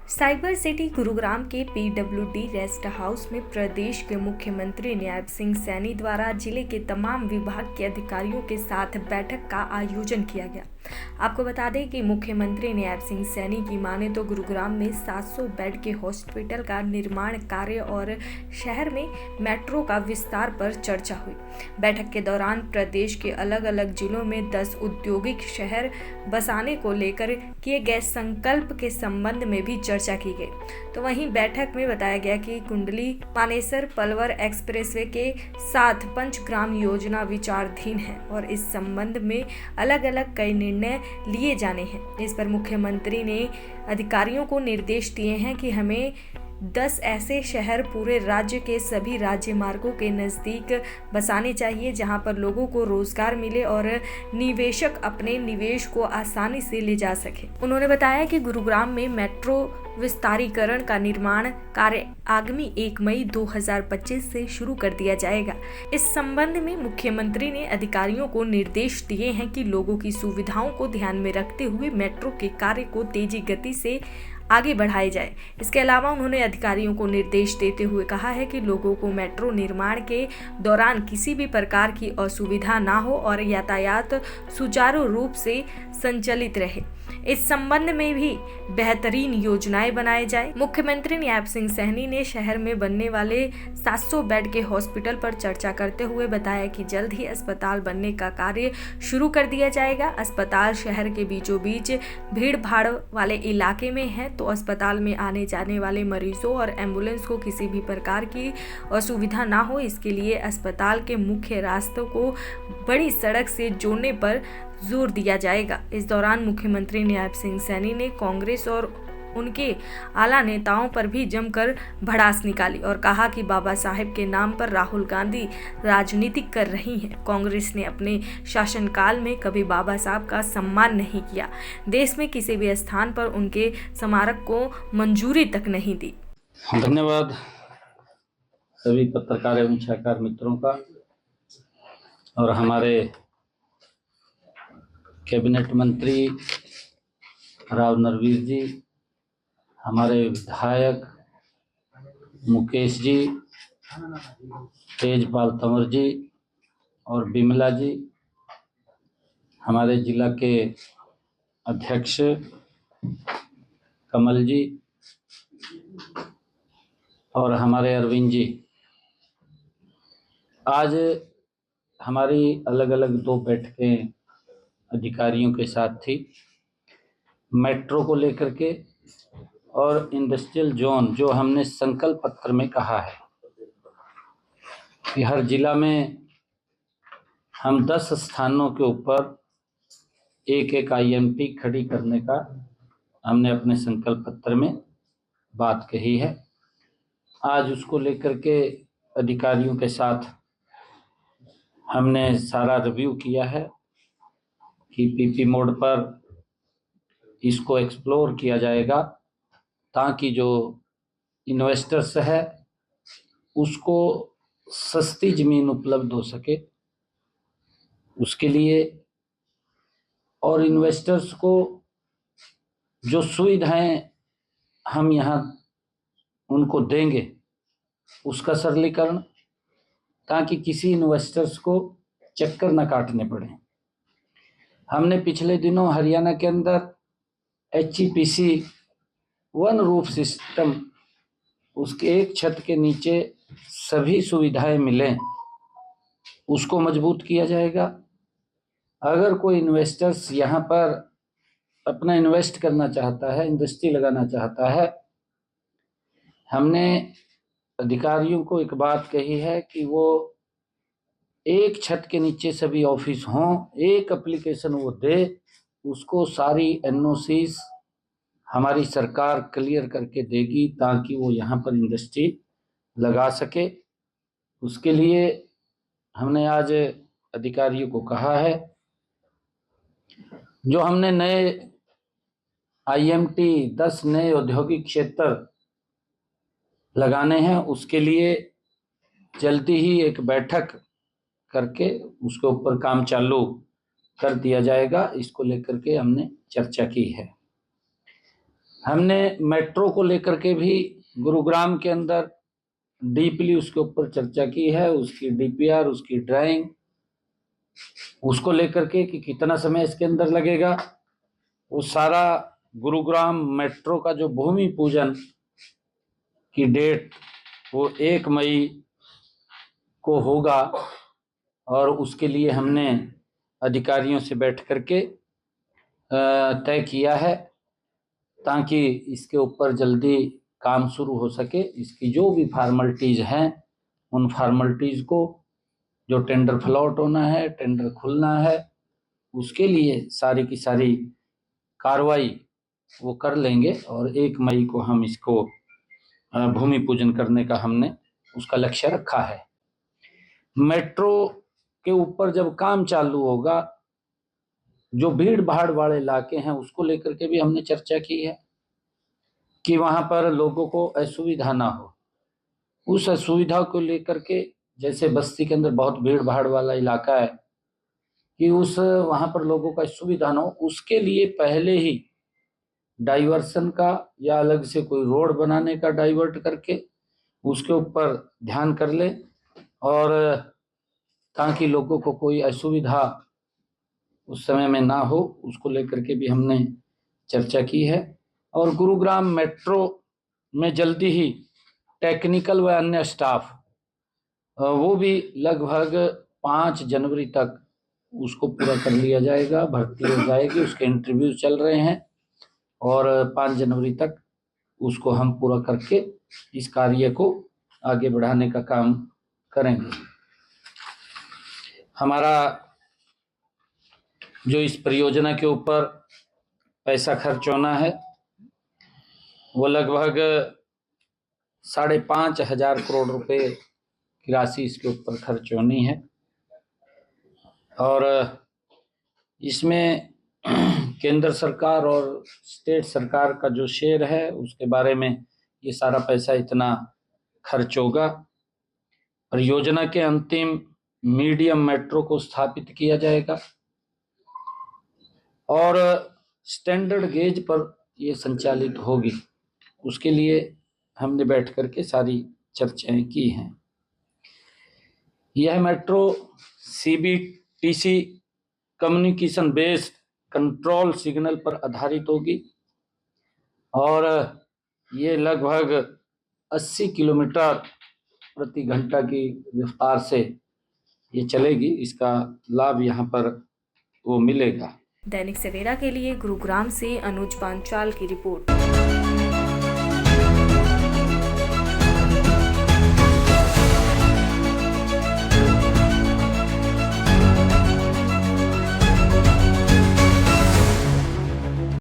Cyber city Gurugram के PWD rest house में प्रदेश के मुख्यमंत्री न्याब सिंह सैनी द्वारा जिले के तमाम विभाग के अधिकारियों के साथ बैठक का आयोजन किया गया। आपको बता दें कि मुख्यमंत्री न्याब सिंह सैनी की माने तो गुरुग्राम में 700 बेड के हॉस्पिटल का निर्माण कार्य और शहर में मेट्रो का विस्तार पर चर्चा हुई। बैठक के दौरान प्रदेश के अलग अलग जिलों में 10 औद्योगिक शहर बसाने को लेकर किए गए संकल्प के संबंध में भी चर्चा की गई। तो वहीं बैठक में बताया गया कि कुंडली मानेसर पलवल एक्सप्रेसवे के साथ पंचग्राम योजना विचाराधीन है और इस संबंध में अलग अलग कई निर्णय लिए जाने हैं। इस पर मुख्यमंत्री ने अधिकारियों को निर्देश दिए हैं कि हमें 10 ऐसे शहर पूरे राज्य के सभी राज्य मार्गों के नज़दीक बसाने चाहिए जहां पर लोगों को रोजगार मिले और निवेशक अपने निवेश को आसानी से ले जा सके। उन्होंने बताया कि गुरुग्राम में मेट्रो विस्तारीकरण का निर्माण कार्य आगामी 1 मई 2025 से शुरू कर दिया जाएगा। इस संबंध में मुख्यमंत्री ने अधिकारियों को निर्देश दिए हैं कि लोगों की सुविधाओं को ध्यान में रखते हुए मेट्रो के कार्य को तेजी गति से आगे बढ़ाई जाए। इसके अलावा उन्होंने अधिकारियों को निर्देश देते हुए कहा है कि लोगों को मेट्रो निर्माण के दौरान किसी भी प्रकार की असुविधा ना हो और यातायात सुचारू रूप से संचालित रहे। इस संबंध में भी बेहतरीन योजनाएं बनाए जाए। मुख्यमंत्री न्याब सिंह सैनी ने शहर में बनने वाले 700 बेड के हॉस्पिटल पर चर्चा करते हुए बताया कि जल्द ही अस्पताल बनने का कार्य शुरू कर दिया जाएगा। अस्पताल शहर के बीचों बीच भीड़ भाड़ वाले इलाके में है, तो अस्पताल में आने जाने वाले मरीजों और एम्बुलेंस को किसी भी प्रकार की असुविधा ना हो, इसके लिए अस्पताल के मुख्य रास्तों को बड़ी सड़क से जोड़ने पर जोर दिया जाएगा। इस दौरान मुख्यमंत्री न्याब सिंह सैनी ने कांग्रेस और उनके आला नेताओं पर भी जमकर भड़ास निकाली और कहा कि बाबा साहेब के नाम पर राहुल गांधी राजनीति कर रही हैं। कांग्रेस ने अपने शासनकाल में कभी बाबा साहब का सम्मान नहीं किया। देश में किसी भी स्थान पर उनके स्मारक को मंजूरी तक नहीं दी। धन्यवाद सभी पत्रकार एवं छायाकार मित्रों का और हमारे कैबिनेट मंत्री राव नरवीर जी, हमारे विधायक मुकेश जी, तेजपाल तंवर जी और बिमला जी, हमारे जिला के अध्यक्ष कमल जी और हमारे अरविंद जी। आज हमारी अलग अलग 2 बैठकें अधिकारियों के साथ थी, मेट्रो को लेकर के और इंडस्ट्रियल जोन, जो हमने संकल्प पत्र में कहा है कि हर जिला में हम 10 स्थानों के ऊपर एक आईएमटी खड़ी करने का हमने अपने संकल्प पत्र में बात कही है। आज उसको लेकर के अधिकारियों के साथ हमने सारा रिव्यू किया है कि पीपी मोड पर इसको एक्सप्लोर किया जाएगा ताकि जो इन्वेस्टर्स है उसको सस्ती ज़मीन उपलब्ध हो सके उसके लिए, और इन्वेस्टर्स को जो सुविधाएं हम यहाँ उनको देंगे उसका सरलीकरण, ताकि किसी इन्वेस्टर्स को चक्कर न काटने पड़े। हमने पिछले दिनों हरियाणा के अंदर HEPC वन रूफ सिस्टम, उसके एक छत के नीचे सभी सुविधाएं मिलें, उसको मजबूत किया जाएगा। अगर कोई इन्वेस्टर्स यहाँ पर अपना इन्वेस्ट करना चाहता है, इंडस्ट्री लगाना चाहता है, हमने अधिकारियों को एक बात कही है कि वो एक छत के नीचे सभी ऑफिस हों, एक एप्लीकेशन वो दे, उसको सारी NOCs हमारी सरकार क्लियर करके देगी ताकि वो यहाँ पर इंडस्ट्री लगा सके। उसके लिए हमने आज अधिकारियों को कहा है, जो हमने नए IMT 10 नए औद्योगिक क्षेत्र लगाने हैं, उसके लिए जल्दी ही एक बैठक करके उसके ऊपर काम चालू कर दिया जाएगा। इसको लेकर के हमने चर्चा की है। हमने मेट्रो को लेकर के भी गुरुग्राम के अंदर डीपली उसके ऊपर चर्चा की है, उसकी डीपीआर, उसकी ड्राइंग, उसको लेकर के कि कितना समय इसके अंदर लगेगा। वो सारा गुरुग्राम मेट्रो का जो भूमि पूजन की डेट वो 1 मई को होगा और उसके लिए हमने अधिकारियों से बैठ करके तय किया है ताकि इसके ऊपर जल्दी काम शुरू हो सके। इसकी जो भी फॉर्मेलिटीज़ हैं उन फॉर्मेलिटीज़ को, जो टेंडर फ्लॉट होना है, टेंडर खुलना है, उसके लिए सारी की सारी कार्रवाई वो कर लेंगे और 1 मई को हम इसको भूमि पूजन करने का हमने उसका लक्ष्य रखा है। मेट्रो के ऊपर जब काम चालू होगा, जो भीड़ भाड़ वाले इलाके हैं उसको लेकर के भी हमने चर्चा की है कि वहाँ पर लोगों को असुविधा ना हो। उस असुविधा को लेकर के, जैसे बस्ती के अंदर बहुत भीड़ भाड़ वाला इलाका है, कि उस वहाँ पर लोगों का सुविधा ना हो, उसके लिए पहले ही डाइवर्सन का या अलग से कोई रोड बनाने का डाइवर्ट करके उसके ऊपर ध्यान कर ले और ताकि लोगों को कोई असुविधा उस समय में ना हो, उसको लेकर के भी हमने चर्चा की है। और गुरुग्राम मेट्रो में जल्दी ही टेक्निकल व अन्य स्टाफ वो भी लगभग 5 जनवरी तक उसको पूरा कर लिया जाएगा, भर्ती हो जाएगी, उसके इंटरव्यू चल रहे हैं और 5 जनवरी तक उसको हम पूरा करके इस कार्य को आगे बढ़ाने का काम करेंगे। हमारा जो इस परियोजना के ऊपर पैसा खर्च होना है वो लगभग 5,500 करोड़ रुपए की राशि इसके ऊपर खर्च होनी है और इसमें केंद्र सरकार और स्टेट सरकार का जो शेयर है उसके बारे में ये सारा पैसा इतना खर्च होगा। परियोजना के अंतिम मीडियम मेट्रो को स्थापित किया जाएगा और स्टैंडर्ड गेज पर ये संचालित होगी। उसके लिए हमने बैठ करके सारी चर्चाएं की हैं। यह metro CBTC communication based control signal पर आधारित होगी और ये लगभग 80 किलोमीटर प्रति घंटा की रफ्तार से ये चलेगी। इसका लाभ यहाँ पर वो मिलेगा। दैनिक सवेरा के लिए गुरुग्राम से अनुज पांचाल की रिपोर्ट।